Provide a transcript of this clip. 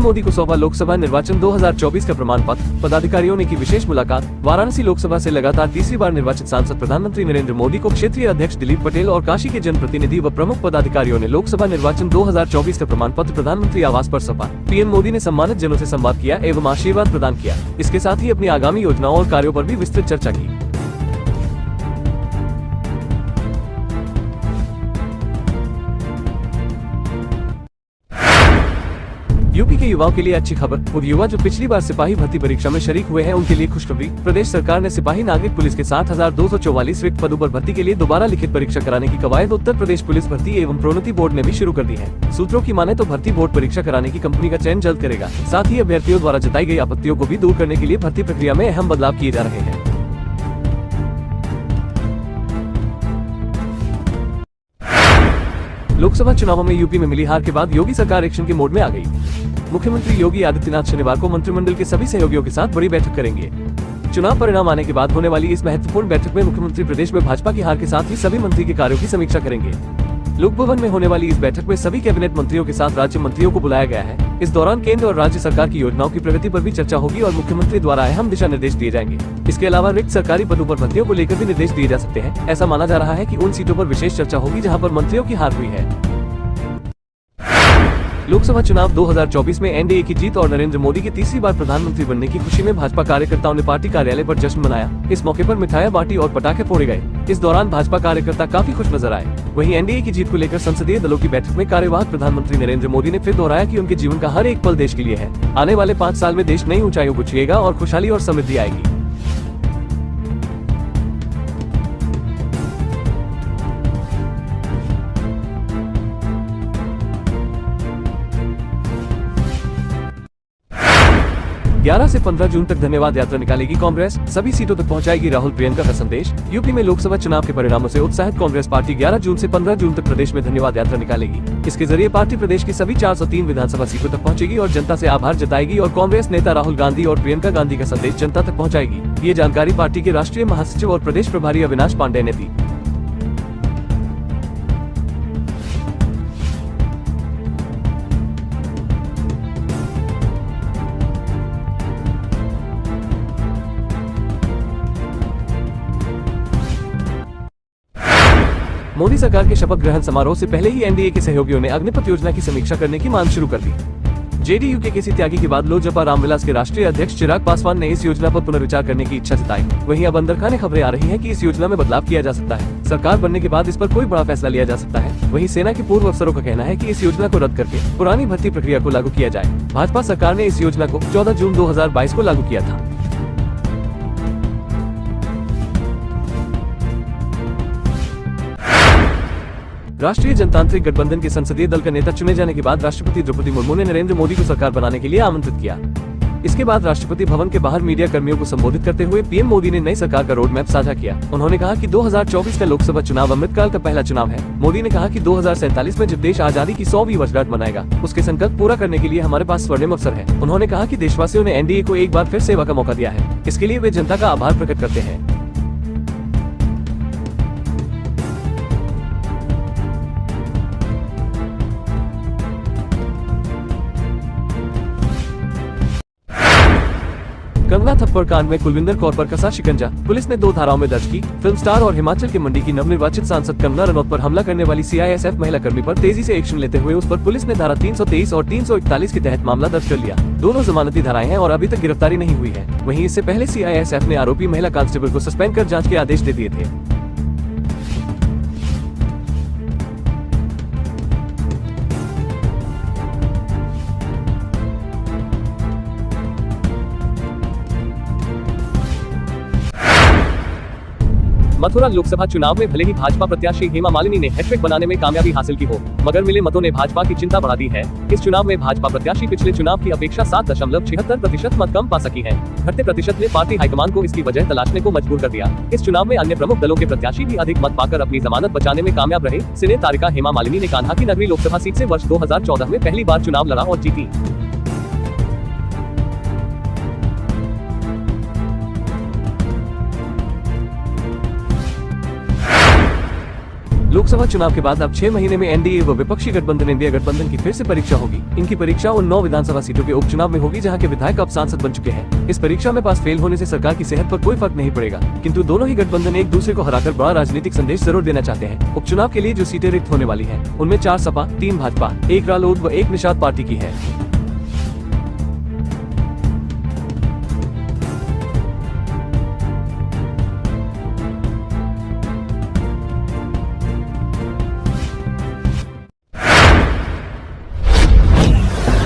मोदी को सौंपा लोकसभा निर्वाचन 2024 का प्रमाण पत्र। पदाधिकारियों ने की विशेष मुलाकात। वाराणसी लोकसभा से लगातार तीसरी बार निर्वाचित सांसद प्रधानमंत्री नरेंद्र मोदी को क्षेत्रीय अध्यक्ष दिलीप पटेल और काशी के जनप्रतिनिधि व प्रमुख पदाधिकारियों ने लोकसभा निर्वाचन 2024 का प्रमाण पत्र प्रधानमंत्री आवास पर सौंपा। पीएम मोदी ने सम्मानित जनों से संवाद किया एवं आशीर्वाद प्रदान किया। इसके साथ ही अपनी आगामी योजनाओं और कार्यों पर भी विस्तृत चर्चा की। यूपी के युवाओं के लिए अच्छी खबर। वो युवा जो पिछली बार सिपाही भर्ती परीक्षा में शरीक हुए हैं उनके लिए खुशखबरी। प्रदेश सरकार ने सिपाही नागरिक पुलिस के 7,244 रिक्त पदों पर भर्ती के लिए दोबारा लिखित परीक्षा कराने की कवायद उत्तर प्रदेश पुलिस भर्ती एवं प्रोन्नति बोर्ड ने भी शुरू कर दी है। सूत्रों की माने तो भर्ती बोर्ड परीक्षा कराने की कंपनी का चयन जल्द करेगा। साथ ही अभ्यर्थियों द्वारा जताई गई आपत्तियों को भी दूर करने के लिए भर्ती प्रक्रिया में अहम बदलाव किए जा रहे हैं। लोकसभा चुनावों में यूपी में मिली हार के बाद योगी सरकार एक्शन के मोड में आ गई। मुख्यमंत्री योगी आदित्यनाथ शनिवार को मंत्रिमंडल के सभी सहयोगियों के साथ बड़ी बैठक करेंगे। चुनाव परिणाम आने के बाद होने वाली इस महत्वपूर्ण बैठक में मुख्यमंत्री प्रदेश में भाजपा की हार के साथ ही सभी मंत्री के कार्यों की समीक्षा करेंगे। लोक भवन में होने वाली इस बैठक में सभी कैबिनेट मंत्रियों के साथ राज्य मंत्रियों को बुलाया गया है। इस दौरान केंद्र और राज्य सरकार की योजनाओं की प्रगति पर भी चर्चा होगी और मुख्यमंत्री द्वारा अहम दिशा निर्देश दिए जाएंगे। इसके अलावा रिक्त सरकारी पदों पर भर्तियों को लेकर भी निर्देश दिए जा सकते हैं। ऐसा माना जा रहा है कि उन सीटों पर विशेष चर्चा होगी जहां पर मंत्रियों की हार हुई है। लोकसभा चुनाव 2024 में एनडीए की जीत और नरेंद्र मोदी की तीसरी बार प्रधानमंत्री बनने की खुशी में भाजपा कार्यकर्ताओं ने पार्टी कार्यालय पर जश्न मनाया। इस मौके पर मिठाइयां बांटी और पटाखे फोड़े गए। इस दौरान भाजपा कार्यकर्ता काफी खुश नजर आए। वहीं एनडीए की जीत को लेकर संसदीय दलों की बैठक में कार्यवाहक प्रधानमंत्री नरेंद्र मोदी ने फिर दोहराया कि उनके जीवन का हर एक पल देश के लिए है। आने वाले 5 साल में देश नई ऊंचाइयों को छुएगा और खुशहाली और समृद्धि आएगी। ग्यारह से 15 जून तक धन्यवाद यात्रा निकालेगी कांग्रेस। सभी सीटों तक पहुंचाएगी राहुल प्रियंका का संदेश। यूपी में लोकसभा चुनाव के परिणामों से उत्साहित कांग्रेस पार्टी 11 जून से 15 जून तक प्रदेश में धन्यवाद यात्रा निकालेगी। इसके जरिए पार्टी प्रदेश की सभी 403 विधानसभा सीटों तक पहुंचेगी और जनता से आभार जताएगी और कांग्रेस नेता राहुल गांधी और प्रियंका गांधी का संदेश जनता तक पहुँचाएगी। ये जानकारी पार्टी के राष्ट्रीय महासचिव और प्रदेश प्रभारी अविनाश पांडे ने दी। मोदी सरकार के शपथ ग्रहण समारोह से पहले ही एनडीए के सहयोगियों ने अग्निपथ योजना की समीक्षा करने की मांग शुरू कर दी। जेडीयू के केसी त्यागी के बाद लोजपा रामविलास के राष्ट्रीय अध्यक्ष चिराग पासवान ने इस योजना पर पुनर्विचार करने की इच्छा जताई। वहीं अब अंदरखाने खबरें आ रही हैं कि इस योजना में बदलाव किया जा सकता है। सरकार बनने के बाद इस पर कोई बड़ा फैसला लिया जा सकता है। वहीं सेना के पूर्व अफसरों का कहना है कि इस योजना को रद्द करके पुरानी भर्ती प्रक्रिया को लागू किया जाए। भाजपा सरकार ने इस योजना को 14 जून 2022 को लागू किया था। राष्ट्रीय जनतांत्रिक गठबंधन के संसदीय दल का नेता चुने जाने के बाद राष्ट्रपति द्रौपदी मुर्मू ने नरेंद्र मोदी को सरकार बनाने के लिए आमंत्रित किया। इसके बाद राष्ट्रपति भवन के बाहर मीडिया कर्मियों को संबोधित करते हुए पीएम मोदी ने नई सरकार का रोड मैप साझा किया। उन्होंने कहा कि 2024 का लोकसभा चुनाव अमृतकाल का पहला चुनाव है। मोदी ने कहा कि 2047 में जब देश आजादी की 100वीं वर्षगांठ मनाएगा, उसके संकल्प पूरा करने के लिए हमारे पास स्वर्णिम अवसर है। उन्होंने कहा कि देशवासियों ने एनडीए को एक बार फिर सेवा का मौका दिया है। इसके लिए वे जनता का आभार प्रकट करते हैं। कंगना थप्पड़ कांड में कुलविंदर कौर पर कसा शिकंजा। पुलिस ने 2 धाराओं में दर्ज की। फिल्म स्टार और हिमाचल के मंडी की नवनिर्वाचित सांसद कंगना रनौत पर हमला करने वाली सीआईएसएफ महिला कर्मी पर तेजी से एक्शन लेते हुए उस पर पुलिस ने धारा 323 और 341 के तहत मामला दर्ज कर लिया। दोनों जमानती धाराएं हैं और अभी तक गिरफ्तारी नहीं हुई है। वहीं इससे पहले सीआईएसएफ ने आरोपी महिला कांस्टेबल को सस्पेंड कर जाँच के आदेश दे दिए थे। मथुरा लोकसभा चुनाव में भले ही भाजपा प्रत्याशी हेमा मालिनी ने हैट्रिक बनाने में कामयाबी हासिल की हो, मगर मिले मतों ने भाजपा की चिंता बढ़ा दी है। इस चुनाव में भाजपा प्रत्याशी पिछले चुनाव की अपेक्षा 7.76% मत कम पा सकी है। घटते प्रतिशत ने पार्टी हाईकमान को इसकी वजह तलाशने को मजबूर कर दिया। इस चुनाव में अन्य प्रमुख दलों के प्रत्याशी भी अधिक मत पाकर अपनी जमानत बचाने में कामयाब रहे। सिने तारिका हेमा मालिनी ने कान्हा की नगरी लोकसभा सीट से वर्ष 2014 में पहली बार चुनाव लड़ा और जीती। लोकसभा चुनाव के बाद अब 6 महीने में एनडीए व विपक्षी गठबंधन इंडिया गठबंधन की फिर से परीक्षा होगी। इनकी परीक्षा उन 9 विधानसभा सीटों के उपचुनाव में होगी जहां के विधायक अब सांसद बन चुके हैं। इस परीक्षा में पास फेल होने से सरकार की सेहत पर कोई फर्क नहीं पड़ेगा, किंतु दोनों ही गठबंधन एक दूसरे को हराकर बड़ा राजनीतिक संदेश जरूर देना चाहते हैं। उपचुनाव के लिए जो सीटें रिक्त होने वाली हैं, उनमें 4 सपा, 3 भाजपा, 1 रालोद व 1 निषाद पार्टी की है।